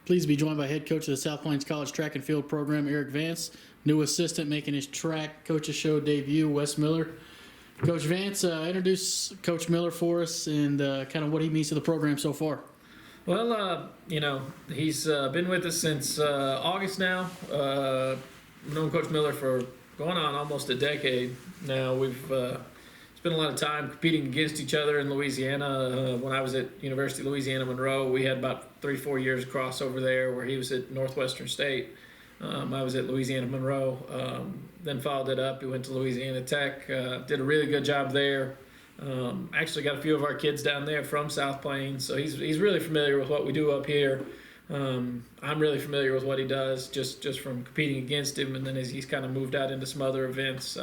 Pleased to be joined by head coach of the South Plains College track and field program, Erik Vance. New assistant making his track coaches show debut, Wes Miller. Coach Vance, introduce Coach Miller for us and kind of what he means to the program so far. Well, he's been with us since August now. Known Coach Miller for going on almost a decade now. We've spent a lot of time competing against each other in Louisiana. When I was at University of Louisiana Monroe, we had about 3-4 years crossover there where he was at Northwestern State. I was at Louisiana Monroe, then followed it up. He went to Louisiana Tech, did a really good job there. Actually got a few of our kids down there from South Plains, so he's really familiar with what we do up here. I'm really familiar with what he does just from competing against him, and then as he's kind of moved out into some other events,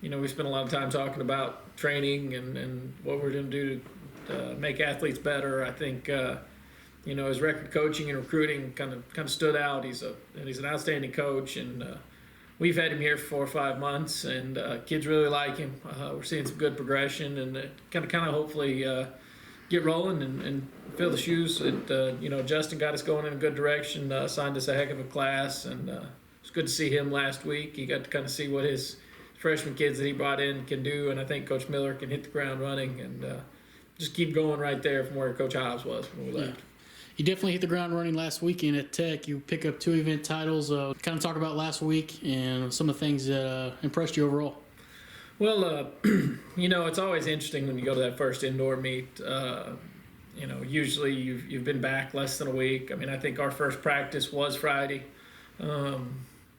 we spent a lot of time talking about training and what we're going to do to make athletes better. I think his record coaching and recruiting kind of stood out. He's an outstanding coach, and we've had him here for 4 or 5 months, and kids really like him. We're seeing some good progression, and kind of hopefully get rolling and fill the shoes. Justin got us going in a good direction. Signed us a heck of a class, and it's good to see him last week. He got to kind of see what his freshman kids that he brought in can do, and I think Coach Miller can hit the ground running and just keep going right there from where Coach Hobbs was when we left. You definitely hit the ground running last weekend at Tech. You pick up 2 event titles. Kind of talk about last week and some of the things that impressed you overall. Well, it's always interesting when you go to that first indoor meet. Usually you've been back less than a week. I mean, I think our first practice was Friday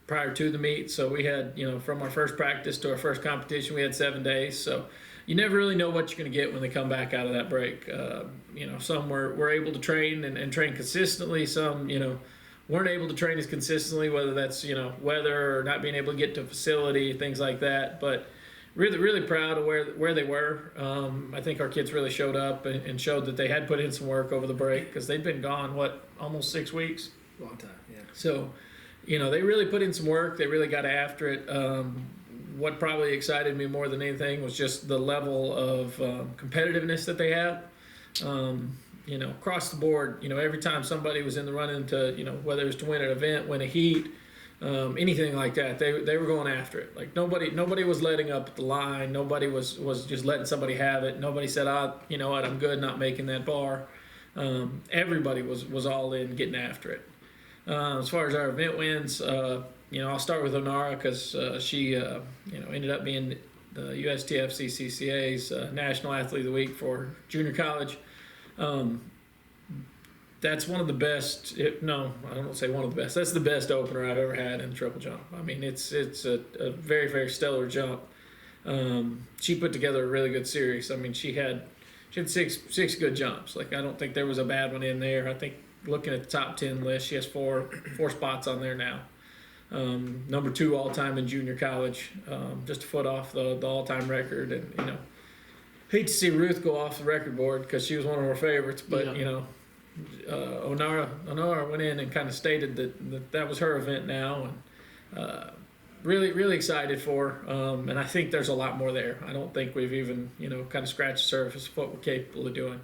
prior to the meet. So we had, from our first practice to our first competition, we had 7 days. So you never really know what you're going to get when they come back out of that break. Some were able to train and train consistently. Some, weren't able to train as consistently, whether that's, weather or not being able to get to a facility, things like that. But really, really proud of where they were. I think our kids really showed up and showed that they had put in some work over the break because they'd been gone, almost 6 weeks? Long time, yeah. So, they really put in some work. They really got after it. What probably excited me more than anything was just the level of competitiveness that they had. Across the board, every time somebody was in the running to, whether it was to win an event, win a heat, anything like that, they were going after it. Like nobody was letting up at the line. Nobody was just letting somebody have it. Nobody said, you know what, I'm good, not making that bar. Everybody was all in, getting after it. As far as our event wins, I'll start with Onara because she, ended up being the USTF-CCCA's National Athlete of the Week for junior college. That's one of the best. I don't say one of the best. That's the best opener I've ever had in the triple jump. I mean, it's a very, very stellar jump. She put together a really good series. I mean, she had six good jumps. Like, I don't think there was a bad one in there. I think looking at the top 10 list, she has four spots on there now. Number 2 all-time in junior college, just a foot off the all-time record. And, hate to see Ruth go off the record board because she was one of our favorites, but, Onara went in and kind of stated that was her event now, and really, really excited for her. And I think there's a lot more there. I don't think we've even, kind of scratched the surface of what we're capable of doing.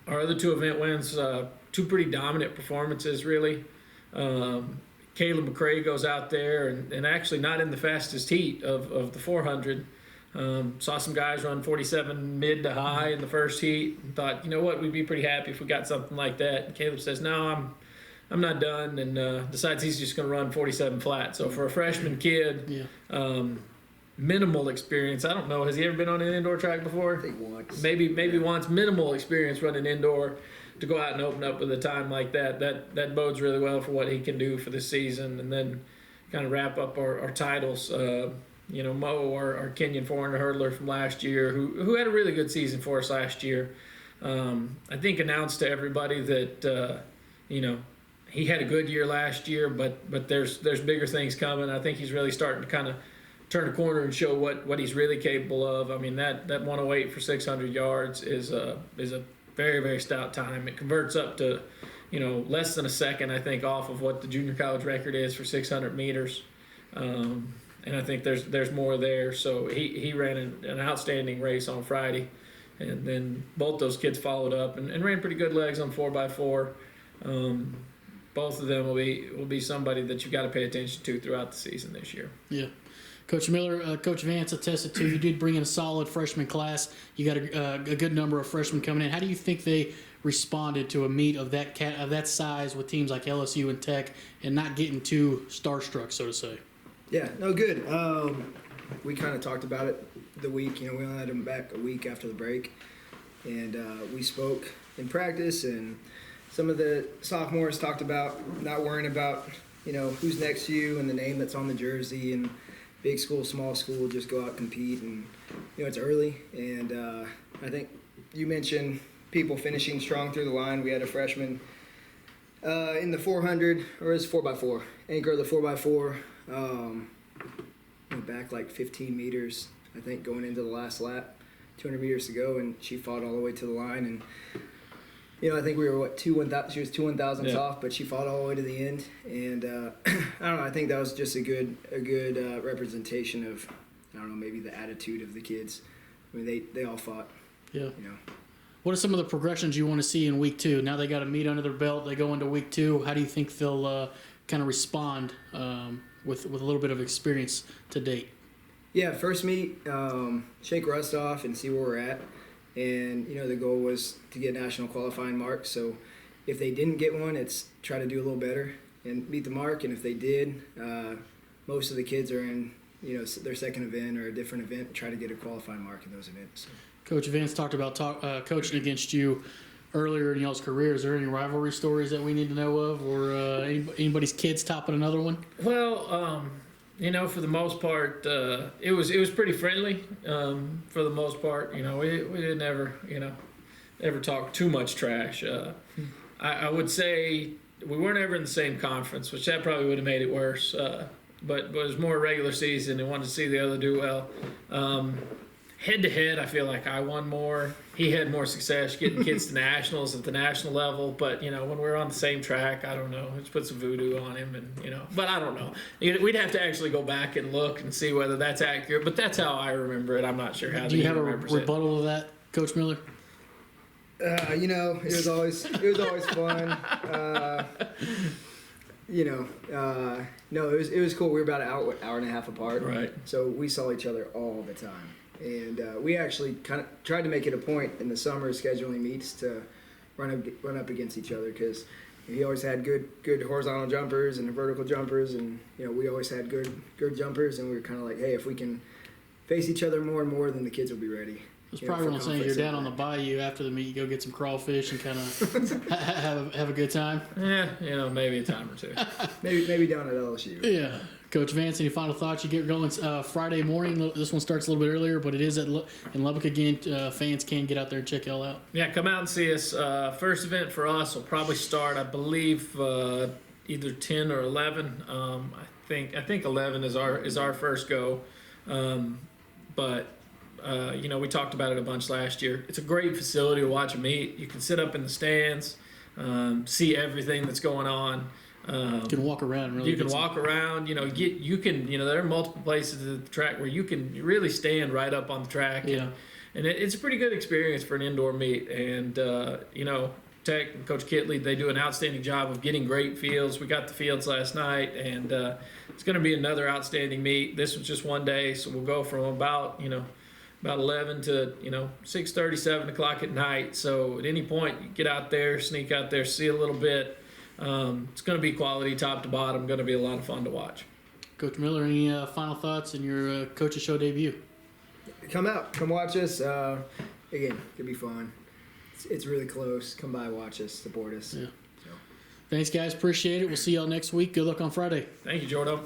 Our other 2 event wins, 2 pretty dominant performances, really. Caleb McCray goes out there and actually not in the fastest heat of the 400. Saw some guys run 47 mid to high in the first heat and thought, we'd be pretty happy if we got something like that. And Caleb says, no, I'm not done, and decides he's just going to run 47 flat. So for a freshman kid, minimal experience. I don't know. Has he ever been on an indoor track before? I think once. Maybe once. Minimal experience running indoor. To go out and open up with a time like that bodes really well for what he can do for this season. And then kind of wrap up our titles. Mo, our Kenyan 400 hurdler from last year, who had a really good season for us last year. I think announced to everybody that he had a good year last year, but there's bigger things coming. I think he's really starting to kind of turn a corner and show what he's really capable of. I mean, that 108 for 600 yards is a very, very stout time. It converts up to, less than a second, I think, off of what the junior college record is for 600 meters. And I think there's more there. So he ran an outstanding race on Friday. And then both those kids followed up and ran pretty good legs on 4x4. Both of them will be somebody that you got to pay attention to throughout the season this year. Yeah. Coach Miller, Coach Vance attested to you did bring in a solid freshman class. You got a good number of freshmen coming in. How do you think they responded to a meet of that size with teams like LSU and Tech and not getting too starstruck, so to say? Yeah, no, good. We kind of talked about it the week. We only had them back a week after the break, and we spoke in practice, and some of the sophomores talked about not worrying about who's next to you and the name that's on the jersey, and big school, small school, just go out and compete. And it's early, and I think you mentioned people finishing strong through the line. We had a freshman in the 400, or it's 4x4, anchor of the 4x4. Went back like 15 meters, I think, going into the last lap, 200 meters to go, and she fought all the way to the line. And I think we were she was 2/1000ths off, but she fought all the way to the end. And I don't know, I think that was just a good representation of, I don't know, maybe the attitude of the kids. I mean, they all fought. Yeah. What are some of the progressions you want to see in week 2? Now they got a meet under their belt. They go into week 2. How do you think they'll kind of respond with a little bit of experience to date? Yeah, first meet, shake rust off and see where we're at. And, the goal was to get national qualifying marks. So if they didn't get one, it's try to do a little better and meet the mark. And if they did, most of the kids are in, their second event or a different event, try to get a qualifying mark in those events. So. Coach Vance talked about coaching against you earlier in y'all's career. Is there any rivalry stories that we need to know of, or anybody's kids topping another one? Well, for the most part, it was pretty friendly. For the most part, we didn't ever talk too much trash. I would say we weren't ever in the same conference, which that probably would have made it worse. But it was more regular season and wanted to see the other do well. Head to head, I feel like I won more. He had more success getting kids to nationals at the national level. But when we're on the same track, I don't know. Let's put some voodoo on him, and But I don't know. We'd have to actually go back and look and see whether that's accurate. But that's how I remember it. I'm not sure how. Do you have a rebuttal of that, Coach Miller? It was always fun. No, it was cool. We were about an hour and a half apart. Right. So we saw each other all the time. And we actually kind of tried to make it a point in the summer scheduling meets to run up against each other, because he always had good horizontal jumpers and vertical jumpers, and we always had good jumpers, and we were kind of like, hey, if we can face each other more and more, then the kids will be ready. It's probably one of those things. You're down on the bayou after the meet, you go get some crawfish and kind of have a good time. Yeah, maybe a time or two. maybe down at LSU. Yeah. Coach Vance, any final thoughts? You get going Friday morning. This one starts a little bit earlier, but it is in Lubbock again. Fans can get out there and check y'all out. Yeah, come out and see us. First event for us will probably start, I believe, either 10 or 11. I think 11 is our first go. But we talked about it a bunch last year. It's a great facility to watch a meet. You can sit up in the stands, see everything that's going on. You can walk around. Really, you can walk around. There are multiple places at the track where you can really stand right up on the track. Yeah. And it's a pretty good experience for an indoor meet. And Tech and Coach Kitley, they do an outstanding job of getting great fields. We got the fields last night, and it's going to be another outstanding meet. This was just one day, so we'll go from about 11 to 6:30, 7 o'clock at night. So at any point, you get out there, sneak out there, see a little bit. It's going to be quality top to bottom. Going to be a lot of fun to watch. Coach Miller, any final thoughts in your Coach's Show debut? Come out, come watch us. Again, it'll be fun. It's really close. Come by, watch us, support us. Yeah. So. Thanks, guys. Appreciate it. We'll see y'all next week. Good luck on Friday. Thank you, Jordan.